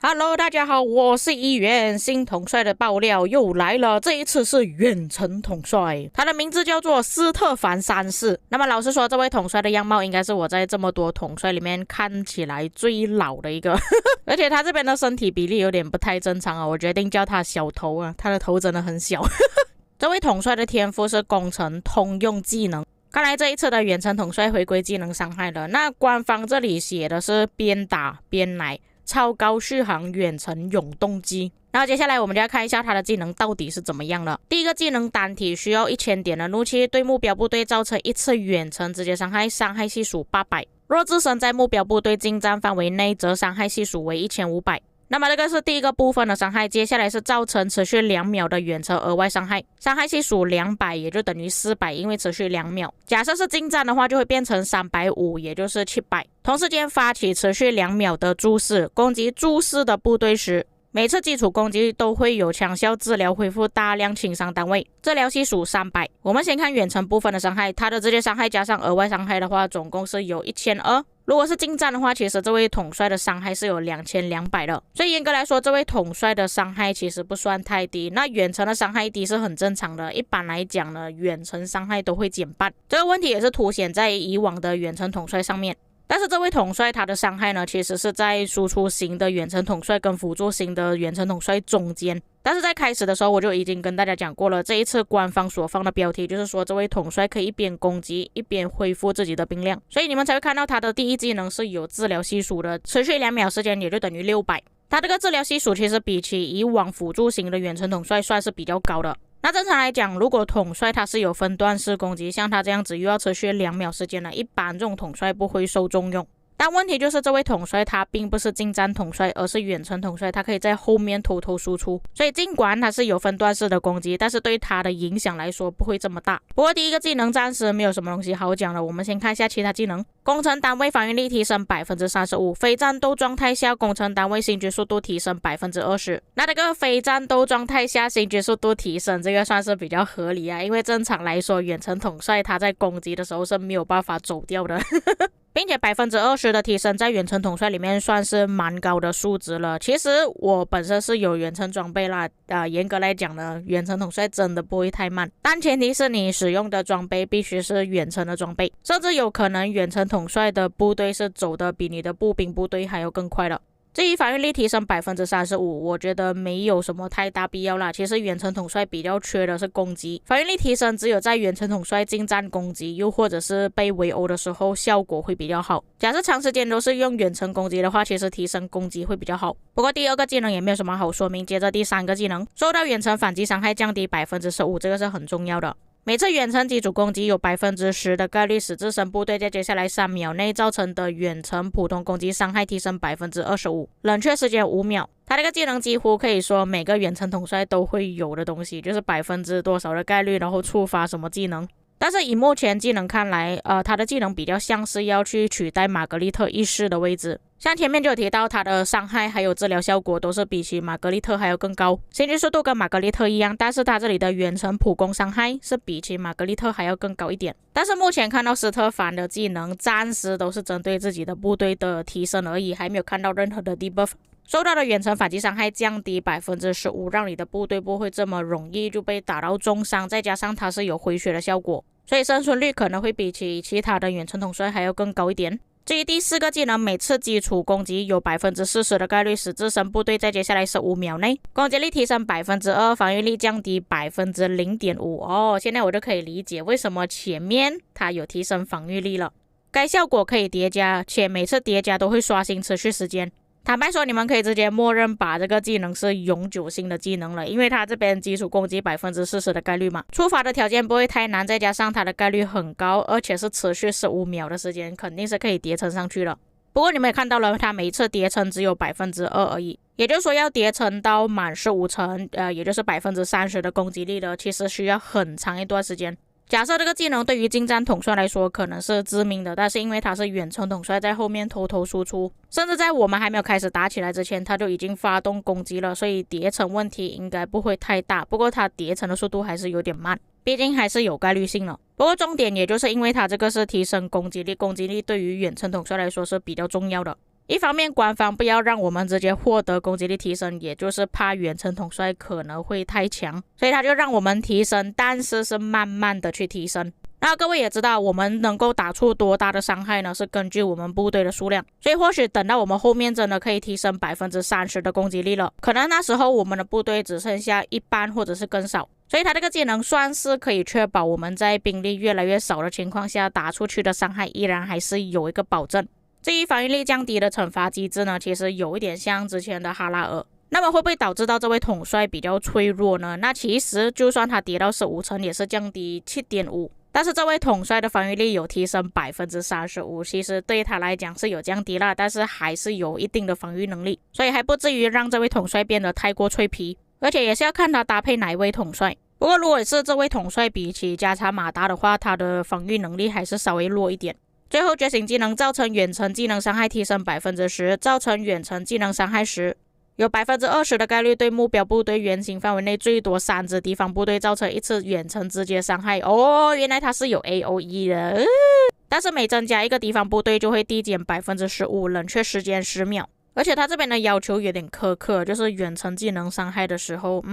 Hello，大家好，我是议员。新统帅的爆料又来了，这一次是远程统帅，他的名字叫做斯特凡三世。那么老实说，这位统帅的样貌应该是我在这么多统帅里面看起来最老的一个，而且他这边的身体比例有点不太正常啊，我决定叫他小头啊，他的头真的很小。这位统帅的天赋是工程通用技能。看来这一次的远程统帅回归技能伤害了，那官方这里写的是边打边奶超高续航远程永动机。然后接下来我们就要看一下它的技能到底是怎么样了。第一个技能单体需要1000点的怒气，对目标部队造成一次远程直接伤害，伤害系数800。若自身在目标部队近战范围内，则伤害系数为1500。那么这个是第一个部分的伤害，接下来是造成持续2秒的远程额外伤害，伤害系数200，也就等于400，因为持续2秒。假设是近战的话，就会变成350，也就是700。同时间发起持续2秒的注视，攻击注视的部队时，每次基础攻击都会有强效治疗恢复大量轻伤单位，治疗系数300。我们先看远程部分的伤害，它的直接伤害加上额外伤害的话，总共是有1200。如果是近战的话，其实这位统帅的伤害是有2200的，所以严格来说，这位统帅的伤害其实不算太低。那远程的伤害低是很正常的，一般来讲呢，远程伤害都会减半。这个问题也是凸显在以往的远程统帅上面。但是这位统帅他的伤害呢，其实是在输出型的远程统帅跟辅助型的远程统帅中间。但是在开始的时候我就已经跟大家讲过了，这一次官方所放的标题就是说这位统帅可以一边攻击一边恢复自己的兵量，所以你们才会看到他的第一技能是有治疗系数的，持续2秒时间也就等于600。他这个治疗系数其实比起以往辅助型的远程统帅算是比较高的。那正常来讲，如果统帅他是有分段式攻击，像他这样子又要持续2秒时间呢，一般这种统帅不会受重用。但问题就是这位统帅他并不是近战统帅，而是远程统帅，他可以在后面偷偷输出，所以尽管他是有分段式的攻击，但是对他的影响来说不会这么大。不过第一个技能暂时没有什么东西好讲了，我们先看一下其他技能。工程单位防御力提升 35%， 非战斗状态下工程单位行军速度提升 20%。 那这个非战斗状态下行军速度提升，这个算是比较合理啊，因为正常来说远程统帅他在攻击的时候是没有办法走掉的并且 20% 的提升在远程统帅里面算是蛮高的数值了。其实我本身是有远程装备啦，严格来讲呢，远程统帅真的不会太慢，但前提是你使用的装备必须是远程的装备，甚至有可能远程统帅的部队是走的比你的步兵部队还要更快的。至于防御力提升 35%， 我觉得没有什么太大必要啦。其实远程统帅比较缺的是攻击，防御力提升只有在远程统帅近战攻击又或者是被围殴的时候效果会比较好。假设长时间都是用远程攻击的话，其实提升攻击会比较好。不过第二个技能也没有什么好说明。接着第三个技能，受到远程反击伤害降低 15%， 这个是很重要的。每次远程基础攻击有 10% 的概率使自身部队在接下来3秒内造成的远程普通攻击伤害提升 25%， 冷却时间5秒。他这个技能几乎可以说每个远程统帅都会有的东西，就是多少的概率然后触发什么技能。但是以目前技能看来，他的技能比较像是要去取代玛格丽特一世的位置。像前面就有提到，他的伤害还有治疗效果都是比起玛格丽特还要更高，行军速度跟玛格丽特一样，但是他这里的远程普攻伤害是比起玛格丽特还要更高一点。但是目前看到斯特凡的技能暂时都是针对自己的部队的提升而已，还没有看到任何的 debuff。受到的远程反击伤害降低 15%， 让你的部队不会这么容易就被打到重伤，再加上它是有回血的效果，所以生存率可能会比起其他的远程统帅还要更高一点。至于第四个技能，每次基础攻击有 40% 的概率使自身部队在接下来15秒内攻击力提升 2%， 防御力降低 0.5%。 现在我就可以理解为什么前面它有提升防御力了。该效果可以叠加，且每次叠加都会刷新持续时间。坦白说，你们可以直接默认把这个技能是永久性的技能了，因为它这边基础攻击 40% 的概率嘛，触发的条件不会太难，再加上它的概率很高，而且是持续15秒的时间，肯定是可以叠乘上去了。不过你们也看到了，它每一次叠乘只有 2% 而已，也就是说要叠乘到满15层，也就是 30% 的攻击力的，其实需要很长一段时间。假设这个技能对于近战统帅来说可能是致命的，但是因为他是远程统帅在后面偷偷输出，甚至在我们还没有开始打起来之前他就已经发动攻击了，所以叠层问题应该不会太大。不过他叠层的速度还是有点慢，毕竟还是有概率性了。不过重点也就是因为他这个是提升攻击力，攻击力对于远程统帅来说是比较重要的。一方面官方不要让我们直接获得攻击力提升，也就是怕远程统帅可能会太强，所以他就让我们提升，但是是慢慢的去提升。那各位也知道，我们能够打出多大的伤害呢？是根据我们部队的数量，所以或许等到我们后面真的可以提升30%的攻击力了，可能那时候我们的部队只剩下一半或者是更少，所以他这个技能算是可以确保我们在兵力越来越少的情况下，打出去的伤害依然还是有一个保证。至于防御力降低的惩罚机制呢，其实有一点像之前的哈拉尔。那么会不会导致到这位统帅比较脆弱呢？那其实就算他跌到15层，也是降低 7.5%。但是这位统帅的防御力有提升 35%， 其实对他来讲是有降低了，但是还是有一定的防御能力，所以还不至于让这位统帅变得太过脆皮，而且也是要看他搭配哪一位统帅。不过如果是这位统帅比起加查马达的话，他的防御能力还是稍微弱一点。最后觉醒技能造成远程技能伤害提升 10%， 造成远程技能伤害时，有 20% 的概率对目标部队圆形范围内最多3支敌方部队造成一次远程直接伤害。哦，原来它是有 AOE 的，但是每增加一个敌方部队就会递减 15%， 冷却时间10秒。而且它这边的要求有点苛刻，就是远程技能伤害的时候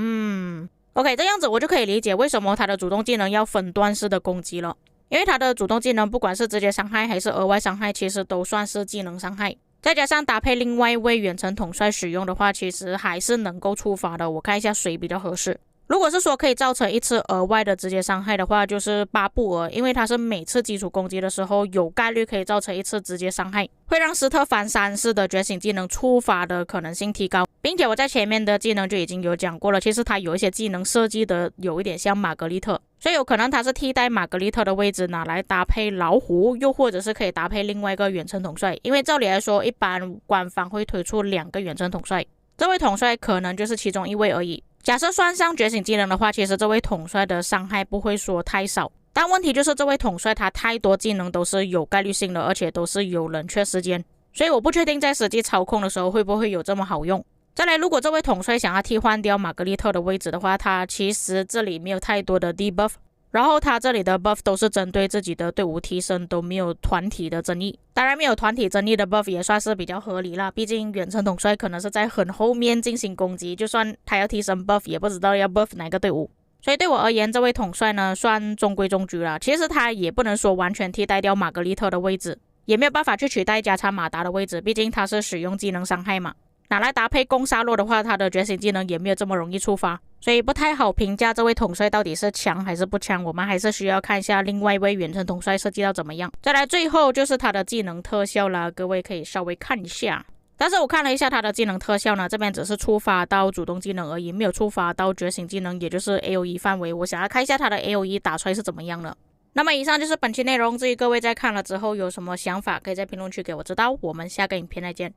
，OK， 这样子我就可以理解为什么它的主动技能要分段式的攻击了。因为它的主动技能不管是直接伤害还是额外伤害，其实都算是技能伤害，再加上搭配另外一位远程统帅使用的话，其实还是能够触发的。我看一下谁比较合适。如果是说可以造成一次额外的直接伤害的话，就是巴布尔，因为它是每次基础攻击的时候有概率可以造成一次直接伤害，会让斯特凡3世的觉醒技能触发的可能性提高。并且我在前面的技能就已经有讲过了，其实它有一些技能设计的有一点像玛格丽特，所以有可能它是替代玛格丽特的位置拿来搭配老虎，又或者是可以搭配另外一个远程统帅。因为照理来说，一般官方会推出2个远程统帅，这位统帅可能就是其中一位而已。假设算上觉醒技能的话，其实这位统帅的伤害不会说太少，但问题就是这位统帅他太多技能都是有概率性的，而且都是有冷却时间，所以我不确定在实际操控的时候会不会有这么好用。再来，如果这位统帅想要替换掉玛格丽特的位置的话，他其实这里没有太多的 debuff， 然后他这里的 buff 都是针对自己的队伍提升，都没有团体的争议。当然没有团体争议的 buff 也算是比较合理啦，毕竟远程统帅可能是在很后面进行攻击，就算他要提升 buff 也不知道要 buff 哪个队伍。所以对我而言，这位统帅呢算中规中矩啦。其实他也不能说完全替代掉玛格丽特的位置，也没有办法去取代加查马达的位置，毕竟他是使用技能伤害嘛。拿来搭配攻杀洛的话，他的觉醒技能也没有这么容易触发，所以不太好评价这位统帅到底是强还是不强，我们还是需要看一下另外一位远程统帅设计到怎么样。再来最后就是他的技能特效啦，各位可以稍微看一下。但是我看了一下他的技能特效呢，这边只是触发到主动技能而已，没有触发到觉醒技能，也就是 AOE 范围。我想要看一下他的 AOE 打出来是怎么样的。那么以上就是本期内容，至于各位在看了之后有什么想法，可以在评论区给我知道。我们下个影片再见。